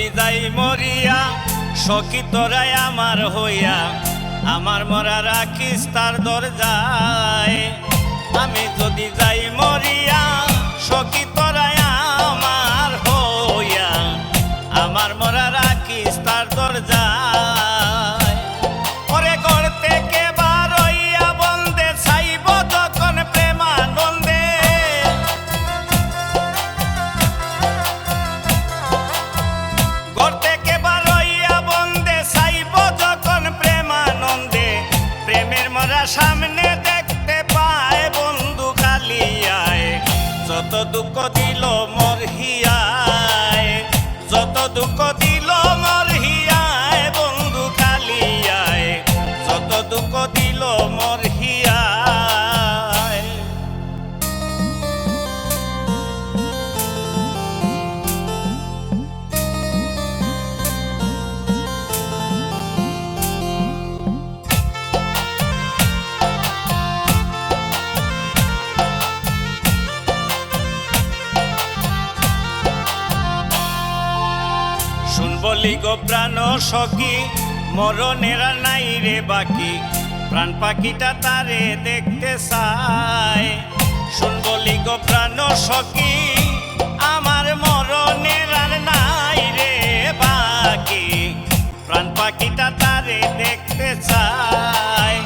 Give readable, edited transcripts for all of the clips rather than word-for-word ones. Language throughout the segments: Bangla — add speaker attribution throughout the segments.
Speaker 1: যদি যাই মরিয়া সখী তোরাই আমার হইয়া আমার মরা রাখিস তার দরজায়। আমি যদি যাই মরিয়া সখী তোরাই আমার হইয়া আমার মরা রাখিস তার দরজায়। ওরে ঘর থেকে বার হইয়া বন্দে চাইব তখন প্রেমানন্দে। ঘর থেকে বার হইয়া বন্দে চাইব যখন প্রেমানন্দে। প্রেমের মরা সামনে দেখতে পায় বন্ধু কালিয়ায়। যত দুঃখ দিল মোর হিয়ায়, যত দুঃখ দিল মোর হিয়ায় বন্ধু কালিয়ায়। যত দুঃখ দিল মোর হিয়ায়। শুনবলি গো প্রাণ সখী মরণের নাই রে বাকি। প্রাণ পাখিটা তারে দেখতে চায়। শুনবলি গো প্রাণ সখী আমার মরণের আর নাই রে বাকি। প্রাণ পাখিটা তারে দেখতে চায়।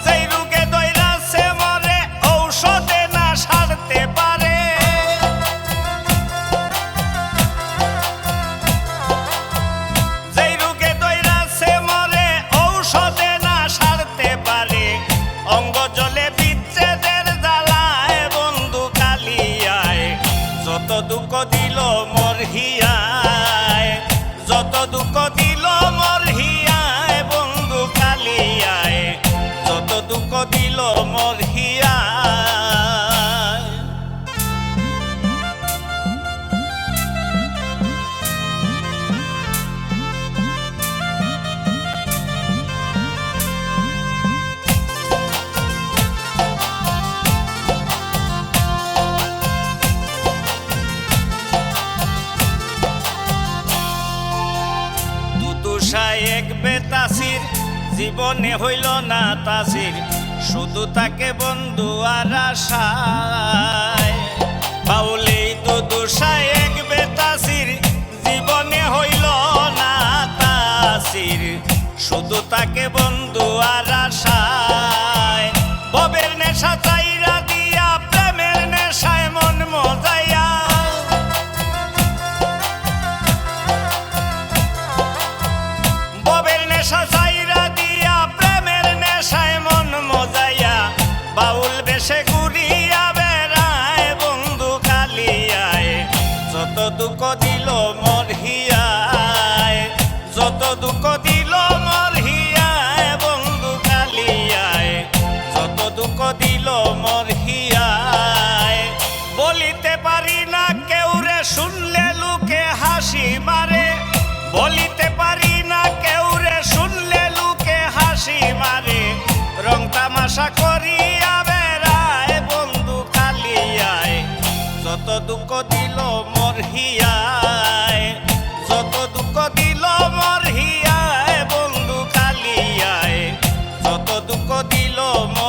Speaker 1: যেই রোগে দইরাছে মরে ঔষধে না সারতে পারে। অঙ্গ জলে বিচ্ছেদের জ্বালায় বন্ধু কালিয়ায়। যত দুঃখ দিল মোর হিয়ায়, যত দুঃখ দিল মোর হিয়ায় বন্ধু কালিয়ায়। যত দুঃখ দিল মোর হিয়ায়। এক বেতাসির জীবনে হইল না তাসির। শুধু তাকে বন্ধু আর আশায়। বাউলে দুদু এক বেতাসির জীবনে হইল না তাসির। শুধু তাকে বন্ধু আর আশায়। ববের নেশা চাইরা দিয়া প্রেমের নেশায় মন মজাইয়া। সাজাইরা দিয়া প্রেমের নেশায় মন মজাইয়া। বাউল বেশে ঘুরিয়া বেড়ায় বন্ধু কালিয়ায়। যত দুঃখ দিল মোর হিয়ায়, যত দুঃখ দিল মোর হিয়ায় বন্ধু কালিয়ায়। যত দুঃখ দিল মোর হিয়ায়। বলিতে পারি না কেউ রে শুনলে লুকে হাসি মারে। বলিতে পারি না কেউ রে শুনলে লুকে হাসি মারে। রং তামাশা করিয়া বেড়ায় বন্ধু কালিয়ায়। যত দুঃখ দিল মোর হিয়ায়, যত দুঃখ দিল মোর হিয়ায় বন্ধু কালিয়ায়। যত দুঃখ দিল মোর